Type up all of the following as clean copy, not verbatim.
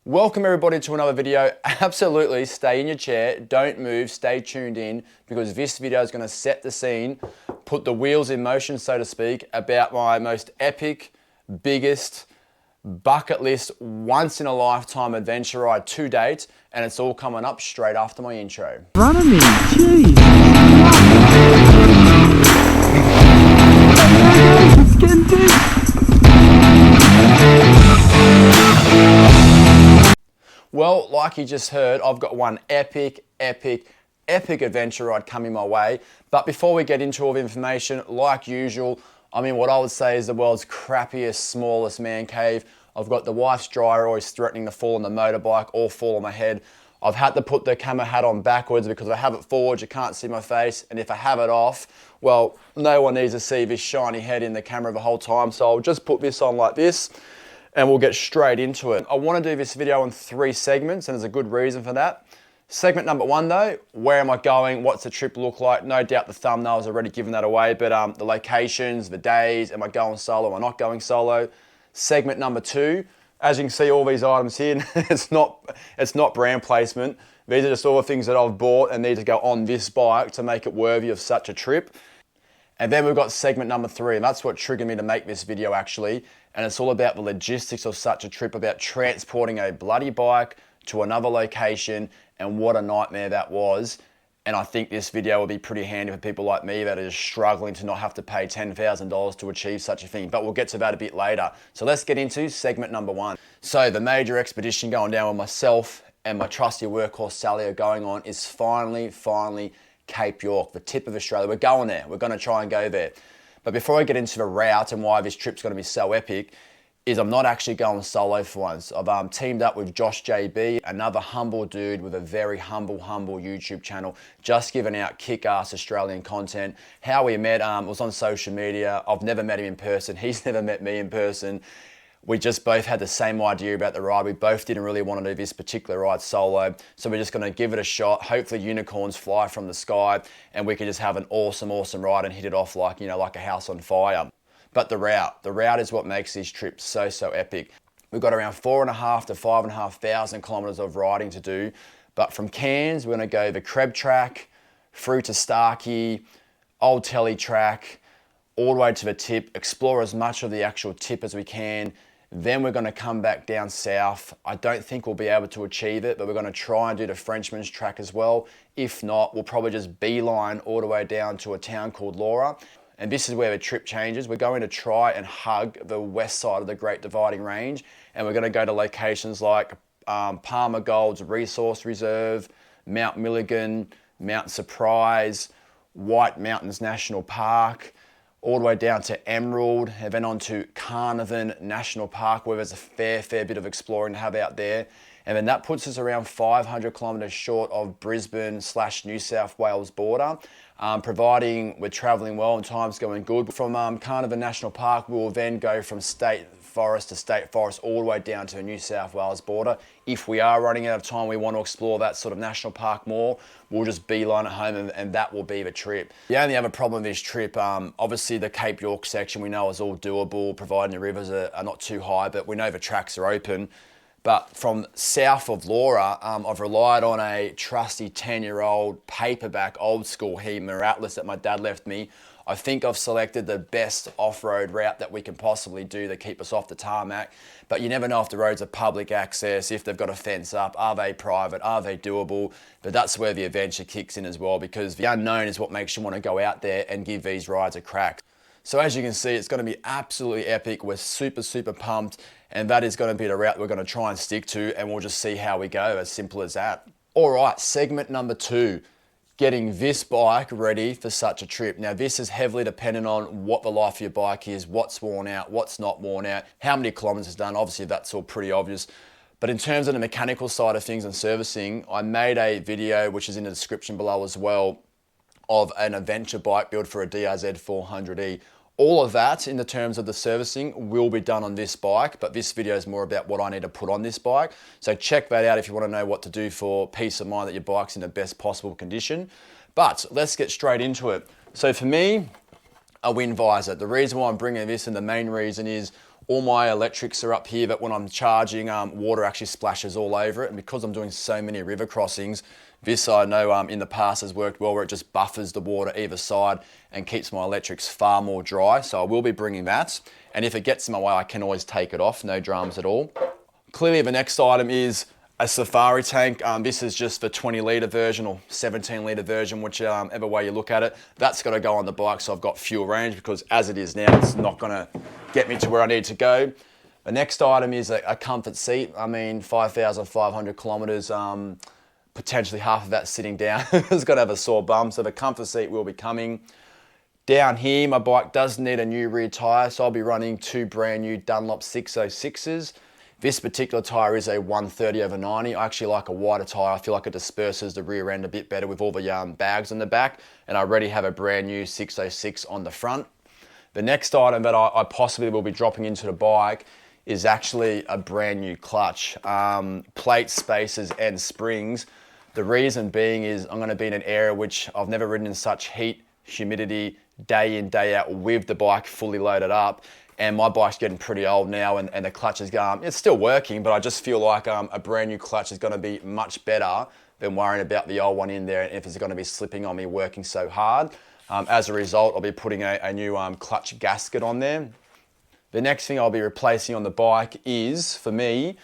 Welcome everybody to another video. Absolutely stay in your chair, don't move, stay tuned in because this video is going to set the scene, put the wheels in motion so to speak, about my most epic, biggest, bucket list, once in a lifetime adventure ride to date, and it's all coming up straight after my intro. Front of me, jeez. It's getting deep. Well, like you just heard, I've got one epic adventure ride coming my way. But before we get into all the information, like usual, I mean, what I would say is the world's crappiest, smallest man cave. I've got the wife's dryer always threatening to fall on the motorbike or fall on my head. I've had to put the camera hat on backwards because if I have it forwards, you can't see my face. And if I have it off, well, no one needs to see this shiny head in the camera the whole time. So I'll just put this on like this, and we'll get straight into it. I want to do this video in 3 segments, and there's a good reason for that. Segment number 1 though, where am I going? What's the trip look like? No doubt the thumbnail's already given that away, but the locations, the days, am I going solo, am I not going solo? Segment number 2, as you can see all these items here, it's not brand placement. These are just all the things that I've bought and need to go on this bike to make it worthy of such a trip. And then we've got segment number 3, and that's what triggered me to make this video actually. And it's all about the logistics of such a trip, about transporting a bloody bike to another location, and what a nightmare that was. And I think this video will be pretty handy for people like me that are just struggling to not have to pay $10,000 to achieve such a thing. But we'll get to that a bit later. So let's get into segment number 1. So the major expedition going down with myself and my trusty workhorse Sally are going on is finally Cape York, the tip of Australia. We're going there. We're going to try and go there. But before I get into the route and why this trip's going to be so epic, is I'm not actually going solo for once. I've teamed up with Josh JB, another humble dude with a very humble YouTube channel, just giving out kick-ass Australian content. How we met was on social media. I've never met him in person. He's never met me in person. We just both had the same idea about the ride. We both didn't really want to do this particular ride solo. So we're just going to give it a shot. Hopefully unicorns fly from the sky and we can just have an awesome ride and hit it off like, you know, like a house on fire. But the route is what makes this trip so epic. We've got around 4,500 to 5,500 kilometers of riding to do. But from Cairns, we're going to go the Creb track, through to Starkey, Old Telly track, all the way to the tip, explore as much of the actual tip as we can. Then we're going to come back down south. I don't think we'll be able to achieve it, but we're going to try and do the Frenchman's track as well. If not, we'll probably just beeline all the way down to a town called Laura. And this is where the trip changes. We're going to try and hug the west side of the Great Dividing Range. And we're going to go to locations like Palmer Gold's Resource Reserve, Mount Milligan, Mount Surprise, White Mountains National Park, all the way down to Emerald, and then on to Carnarvon National Park, where there's a fair bit of exploring to have out there. And then that puts us around 500 kilometres short of Brisbane / New South Wales border. Providing we're travelling well and time's going good. From Carnarvon National Park, we will then go from state forest to state forest all the way down to the New South Wales border. If we are running out of time, we want to explore that sort of national park more, we'll just beeline it home and that will be the trip. The only other problem with this trip, obviously the Cape York section we know is all doable, providing the rivers are not too high, but we know the tracks are open. But from south of Laura, I've relied on a trusty 10-year-old paperback old school Heamer Atlas that my dad left me. I think I've selected the best off-road route that we can possibly do to keep us off the tarmac. But you never know if the roads are public access, if they've got a fence up, are they private, are they doable? But that's where the adventure kicks in as well, because the unknown is what makes you want to go out there and give these rides a crack. So as you can see, it's going to be absolutely epic. We're super pumped, and that is going to be the route we're going to try and stick to, and we'll just see how we go, as simple as that. All right, segment number 2, getting this bike ready for such a trip. Now this is heavily dependent on what the life of your bike is, what's worn out, what's not worn out, how many kilometers it's done. Obviously that's all pretty obvious. But in terms of the mechanical side of things and servicing, I made a video, which is in the description below as well, of an adventure bike build for a DRZ400E. All of that in the terms of the servicing will be done on this bike, but this video is more about what I need to put on this bike. So check that out if you want to know what to do for peace of mind that your bike's in the best possible condition. But let's get straight into it. So for me, a wind visor. The reason why I'm bringing this and the main reason is All my electrics are up here, but when I'm charging, water actually splashes all over it. And because I'm doing so many river crossings, this I know in the past has worked well, where it just buffers the water either side and keeps my electrics far more dry. So I will be bringing that. And if it gets in my way, I can always take it off, no dramas at all. Clearly the next item is a safari tank. This is just the 20 litre version or 17 litre version, whichever way you look at it. That's got to go on the bike, so I've got fuel range, because as it is now, it's not going to get me to where I need to go. The next item is a comfort seat. I mean, 5,500 kilometres, potentially half of that sitting down. It's got to have a sore bum, so the comfort seat will be coming. Down here, my bike does need a new rear tyre, so I'll be running 2 brand new Dunlop 606s. This particular tyre is a 130/90. I actually like a wider tyre. I feel like it disperses the rear end a bit better with all the bags on the back, and I already have a brand new 606 on the front. The next item that I possibly will be dropping into the bike is actually a brand new clutch, plates, spacers and springs. The reason being is I'm going to be in an area which I've never ridden in such heat, humidity, day in, day out with the bike fully loaded up. And my bike's getting pretty old now, and the clutch is going, it's still working, but I just feel like a brand new clutch is going to be much better than worrying about the old one in there, and if it's going to be slipping on me working so hard. As a result, I'll be putting a new clutch gasket on there. The next thing I'll be replacing on the bike is, for me,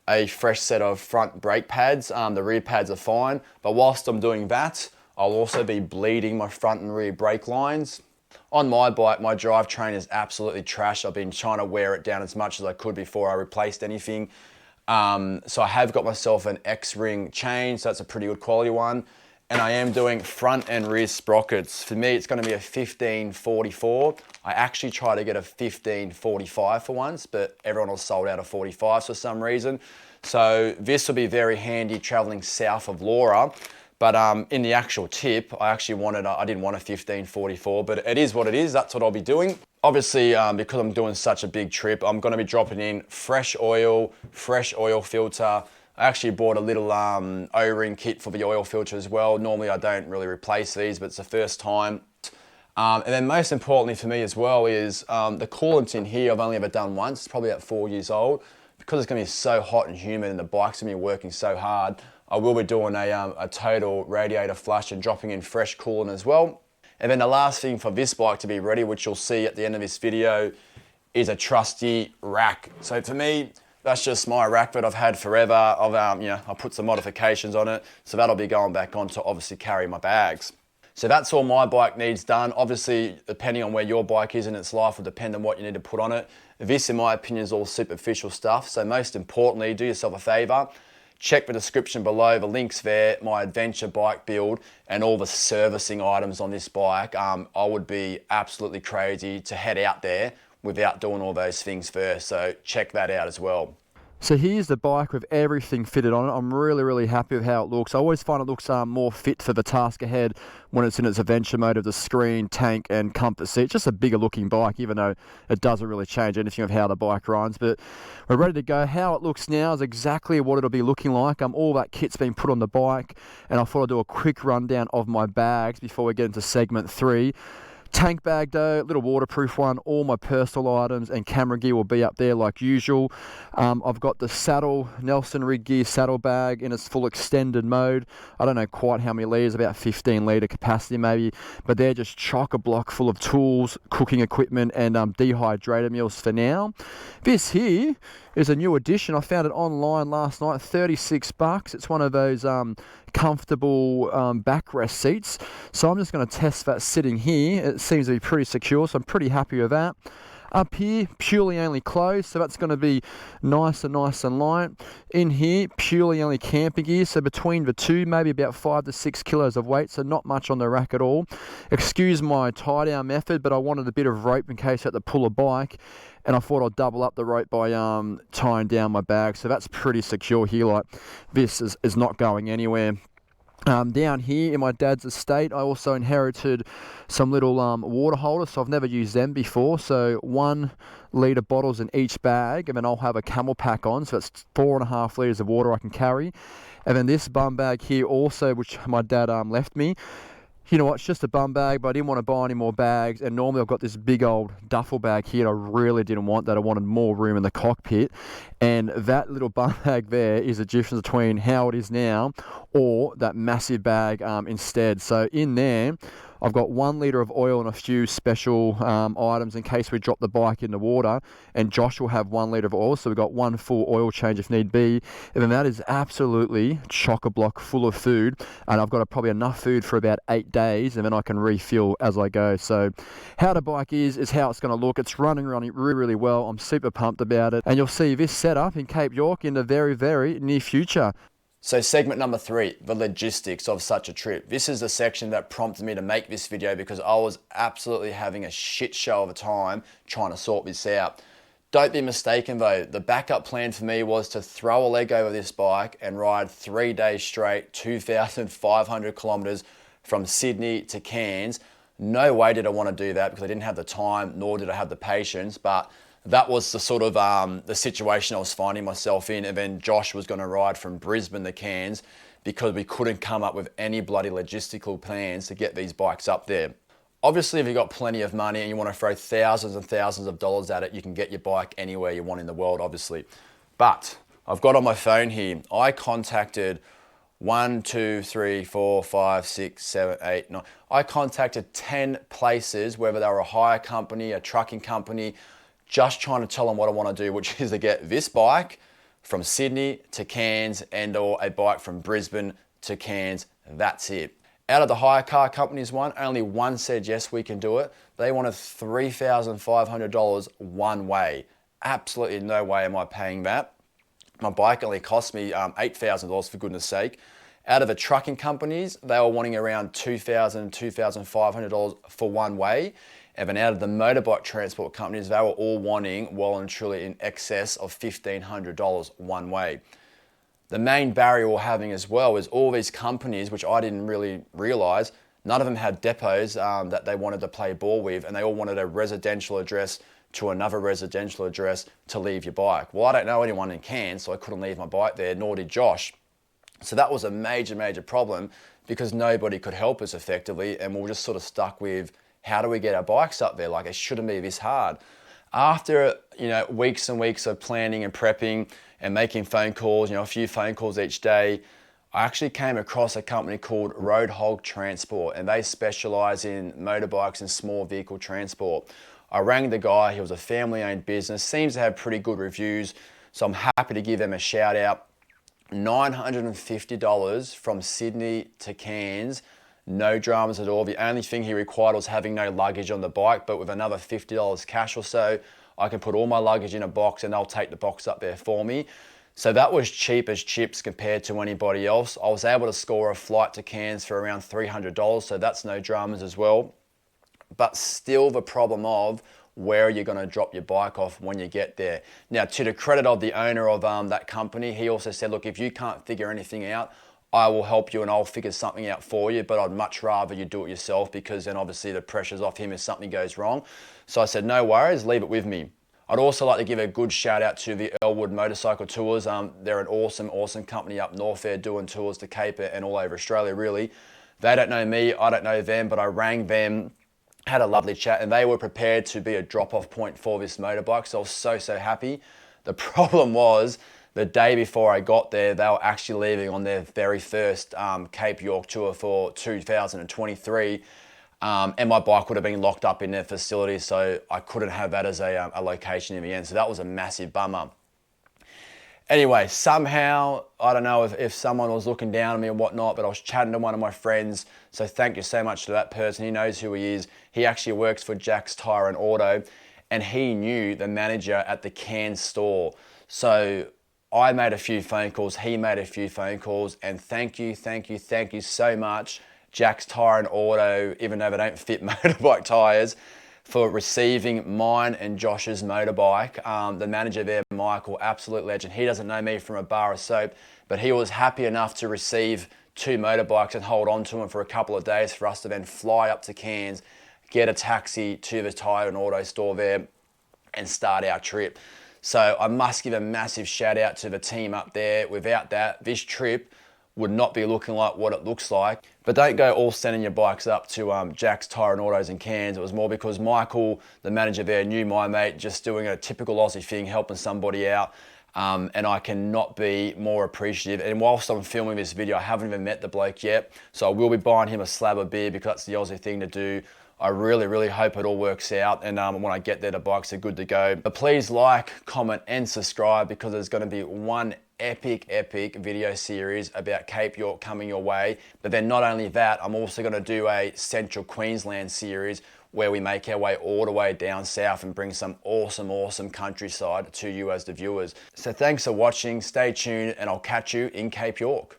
a fresh set of front brake pads. The rear pads are fine, but whilst I'm doing that, I'll also be bleeding my front and rear brake lines. On my bike, my drivetrain is absolutely trash. I've been trying to wear it down as much as I could before I replaced anything. So I have got myself an X-ring chain, so that's a pretty good quality one. And I am doing front and rear sprockets. For me, it's going to be a 1544. I actually tried to get a 1545 for once, but everyone was sold out of 45s for some reason. So this will be very handy traveling south of Laura. But in the actual tip, I didn't want a 1544, but it is what it is. That's what I'll be doing. Obviously, because I'm doing such a big trip, I'm going to be dropping in fresh oil filter. I actually bought a little O-ring kit for the oil filter as well. Normally, I don't really replace these, but it's the first time. And then most importantly for me as well is the coolant in here I've only ever done once. It's probably about 4 years old. Because it's going to be so hot and humid and the bike's going to be working so hard, I will be doing a total radiator flush and dropping in fresh coolant as well. And then the last thing for this bike to be ready, which you'll see at the end of this video, is a trusty rack. So for me, that's just my rack that I've had forever. I've put some modifications on it, so that'll be going back on to obviously carry my bags. So that's all my bike needs done. Obviously, depending on where your bike is in its life will depend on what you need to put on it. This, in my opinion, is all superficial stuff. So most importantly, do yourself a favor. Check the description below, the link's there, my adventure bike build and all the servicing items on this bike. I would be absolutely crazy to head out there without doing all those things first. So check that out as well. So here's the bike with everything fitted on it. I'm really happy with how it looks. I always find it looks more fit for the task ahead when it's in its adventure mode of the screen, tank and comfort seat. It's just a bigger looking bike, even though it doesn't really change anything of how the bike runs. But we're ready to go. How it looks now is exactly what it'll be looking like. All that kit's been put on the bike, and I thought I'd do a quick rundown of my bags before we get into segment 3. Tank bag though, little waterproof one, all my personal items and camera gear will be up there like usual. I've got the saddle, Nelson Rig Gear saddle bag in its full extended mode. I don't know quite how many litres, about 15 litre capacity maybe, but they're just chock-a-block full of tools, cooking equipment and dehydrator meals for now. This here is a new addition. I found it online last night, $36. It's one of those comfortable backrest seats. So I'm just going to test that sitting here. It seems to be pretty secure, so I'm pretty happy with that. Up here, purely only clothes, so that's going to be nice and light. In here, purely only camping gear, so between the two, maybe about 5 to 6 kilos of weight, so not much on the rack at all. Excuse my tie-down method, but I wanted a bit of rope in case I had to pull a bike, and I thought I'd double up the rope by tying down my bag, so that's pretty secure here. Like, this is not going anywhere. Down here in my dad's estate, I also inherited some little water holders, so I've never used them before. So 1 litre bottles in each bag, and then I'll have a camel pack on, so it's 4.5 litres of water I can carry. And then this bum bag here also, which my dad left me, you know what, it's just a bum bag, but I didn't want to buy any more bags. And normally I've got this big old duffel bag here. I really didn't want that. I wanted more room in the cockpit. And that little bum bag there is the difference between how it is now or that massive bag instead. So in there, I've got 1 litre of oil and a few special items in case we drop the bike in the water, and Josh will have 1 litre of oil, so we've got 1 full oil change if need be, and then that is absolutely chock-a-block full of food, and I've got probably enough food for about 8 days, and then I can refill as I go. So how the bike is how it's going to look. It's running really, really well. I'm super pumped about it, and you'll see this setup in Cape York in the very, very near future. So segment number 3, the logistics of such a trip. This is the section that prompted me to make this video because I was absolutely having a shit show of a time trying to sort this out. Don't be mistaken though, the backup plan for me was to throw a leg over this bike and ride 3 days straight, 2,500 kilometers from Sydney to Cairns. No way did I want to do that because I didn't have the time, nor did I have the patience, but that was the sort of the situation I was finding myself in. And then Josh was going to ride from Brisbane to Cairns because we couldn't come up with any bloody logistical plans to get these bikes up there. Obviously, if you've got plenty of money and you want to throw thousands and thousands of dollars at it, you can get your bike anywhere you want in the world, obviously. But I've got on my phone here, I contacted 1, 2, 3, 4, 5, 6, 7, 8, 9. I contacted 10 places, whether they were a hire company, a trucking company, just trying to tell them what I want to do, which is to get this bike from Sydney to Cairns and or a bike from Brisbane to Cairns. That's it. Out of the hire car companies only one said, yes, we can do it. They wanted $3,500 one way. Absolutely no way am I paying that. My bike only cost me $8,000 for goodness sake. Out of the trucking companies, they were wanting around $2,000, $2,500 for one way. And then out of the motorbike transport companies, they were all wanting well and truly in excess of $1,500 one way. The main barrier we're having as well is all these companies, which I didn't really realize, none of them had depots that they wanted to play ball with, and they all wanted a residential address to another residential address to leave your bike. Well, I don't know anyone in Cairns, so I couldn't leave my bike there, nor did Josh. So that was a major, major problem because nobody could help us effectively, and we were just sort of stuck with, how do we get our bikes up there? Like, it shouldn't be this hard. After, weeks and weeks of planning and prepping and making phone calls, a few phone calls each day, I actually came across a company called Road Hog Transport, and they specialize in motorbikes and small vehicle transport. I rang the guy, he was a family-owned business, seems to have pretty good reviews, so I'm happy to give them a shout out. $950 from Sydney to Cairns, no dramas at all. The only thing he required was having no luggage on the bike, but with another $50 cash or so, I can put all my luggage in a box and they'll take the box up there for me. So that was cheap as chips compared to anybody else. I was able to score a flight to Cairns for around $300, so that's no dramas as well. But still the problem of where are you going to drop your bike off when you get there. Now, to the credit of the owner of that company, he also said, look, if you can't figure anything out, I will help you and I'll figure something out for you, but I'd much rather you do it yourself because then obviously the pressure's off him if something goes wrong. So I said, no worries, leave it with me. I'd also like to give a good shout out to the Elwood Motorcycle Tours. They're an awesome, awesome company up north there doing tours to Cape and all over Australia, really. They don't know me, I don't know them, but I rang them, had a lovely chat, and they were prepared to be a drop-off point for this motorbike, so I was so happy. The problem was, the day before I got there, they were actually leaving on their very first Cape York tour for 2023, and my bike would have been locked up in their facility, so I couldn't have that as a location in the end, so that was a massive bummer. Anyway, somehow, I don't know if someone was looking down on me or whatnot, but I was chatting to one of my friends, so thank you so much to that person. He knows who he is. He actually works for Jack's Tyre and Auto, and he knew the manager at the Cairns store. So I made a few phone calls, he made a few phone calls, and thank you so much, Jack's Tyre and Auto, even though they don't fit motorbike tyres, for receiving mine and Josh's motorbike. The manager there, Michael, absolute legend. He doesn't know me from a bar of soap, but he was happy enough to receive 2 motorbikes and hold on to them for a couple of days for us to then fly up to Cairns, get a taxi to the Tyre and Auto store there, and start our trip. So I must give a massive shout out to the team up there. Without that, this trip would not be looking like what it looks like. But don't go all sending your bikes up to Jack's Tyre and Autos in Cairns. It was more because Michael, the manager there, knew my mate, just doing a typical Aussie thing, helping somebody out. And I cannot be more appreciative. And whilst I'm filming this video, I haven't even met the bloke yet. So I will be buying him a slab of beer because that's the Aussie thing to do. I really, really hope it all works out. And when I get there, the bikes are good to go. But please like, comment, and subscribe because there's going to be one epic video series about Cape York coming your way. But then not only that, I'm also going to do a Central Queensland series where we make our way all the way down south and bring some awesome countryside to you as the viewers. So thanks for watching, stay tuned, and I'll catch you in Cape York.